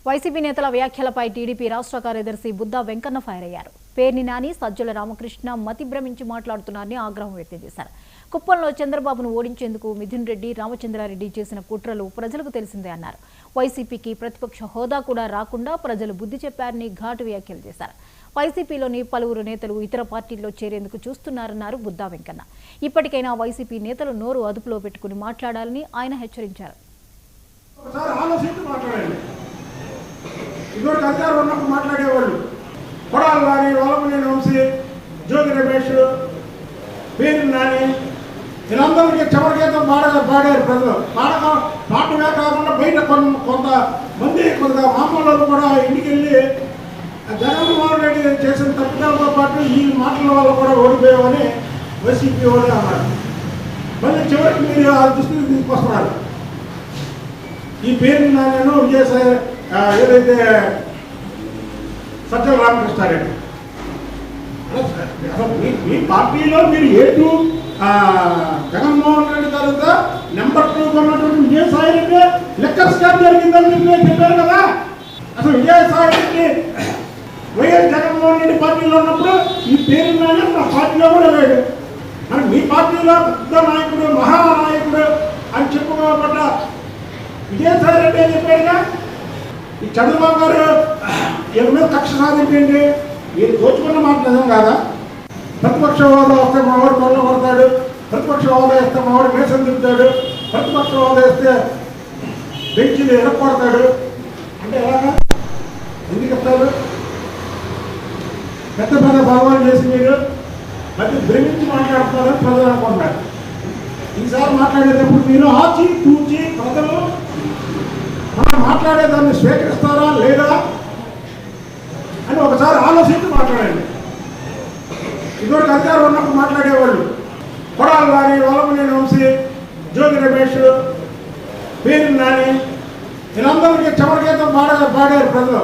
YCP నేతల వ్యాఖ్యలపై TDP రాష్ట్ర కార్యదర్శి బుద్దా వెంకన్న ఫైర్ అయ్యారు. పేర్ని నాని, సజ్జల రామకృష్ణ మతి భ్రమించి మాట్లాడుతున్నారని ఆగ్రహం వ్యక్తం చేశారు. కుప్పంలో చంద్రబాబును ఓడించేందుకు మిథున్ రెడ్డి, రామచంద్రారెడ్డి చేసిన కుట్రలు ప్రజలకు తెలిసిందే అన్నారు. వైసీపీకి ప్రతిపక్ష హోదా కూడా రాకుండా ప్రజలు బుద్ధి చెప్పారని ఘాటు వ్యాఖ్యలు చేశారు. వైసీపీలోని పలువురు నేతలు ఇతర పార్టీల్లో చేరేందుకు చూస్తున్నారన్నారు బుద్దా వెంకన్న. ఇప్పటికైనా వైసీపీ నేతలు నోరు అదుపులో పెట్టుకుని మాట్లాడాలని ఆయన హెచ్చరించారు. ఇదివరకు అధికారం ఉన్నప్పుడు మాట్లాడేవాళ్ళు కొడాలి నాని, వల్లభనేని వంశీ, జోగి రమేష్, పేర్ని నాని వీళ్ళందరికీ చివరి గీతం పాడారు ప్రజలు. పాటమే కాకుండా బయట కొంతమంది మామూలు కూడా ఇంటికి వెళ్ళి జగన్మోహన్ రెడ్డి చేసిన తప్పిదాలతో పాటు ఈ మాటల వల్ల కూడా ఓడిపోయామని వైసీపీ వాళ్ళు అన్నారు. మళ్ళీ చివరికి మీరు ఆ దృష్టికి తీసుకొస్తున్నారు. ఈ పేర్ని నానేను విజయసాయి ఏదైతే సజ్జల రామకృష్ణారెడ్డి మీ పార్టీలో మీరు ఏటు జగన్మోహన్ రెడ్డి తర్వాత నెంబర్ 2 ఉన్నటువంటి విజయసాయి రెడ్డి లెక్కర్ స్కామ్ జరిగిందని మీరు చెప్పారు కదా. అసలు విజయసాయి రెడ్డి వైఎస్ జగన్మోహన్ రెడ్డి పార్టీలో ఉన్నప్పుడు ఈ పేరు నా పార్టీలో కూడా లేడు. మరి మీ పార్టీలో పెద్ద నాయకుడు, మహానాయకుడు అని చెప్పుకోబడ్డ విజయసాయి రెడ్డి అని చెప్పాడుగా. ఈ చంద్రబాబు గారు వీళ్ళ మీద కక్ష సాధించండి. వీళ్ళు దోచుకున్న మాట నిజం కాదా? ప్రతిపక్ష హోదా వస్తే మావాడు కొల్ల కొడతాడు, ప్రతిపక్ష హోదా వేస్తే మావాడు మేసం తిప్పుతాడు, ప్రతిపక్ష హోదా వేస్తే బెంచీలు ఎరగొడతాడు అంటే ఎలాగా? ఎందుకు చెప్తారు? పెద్ద పెద్ద భావాలు చేసి మీరు మధ్య భ్రమించి మాట్లాడుతున్నారని ప్రజలు అనుకుంటారు. ఈసారి మాట్లాడేటప్పుడు మీరు ఆచి తూచి ప్రజలు మనం మాట్లాడేదాన్ని స్వీకరిస్తారా లేదా అని ఒకసారి ఆలోచించి మాట్లాడండి. ఇదివరకు అధికారం ఉన్నప్పుడు మాట్లాడేవాళ్ళు కొడాలి నాని, వల్లభనేని వంశీ, జోగి రమేష్, పేర్ని నాని వీళ్ళందరికీ చివరి గీతం పాడారు ప్రజలు.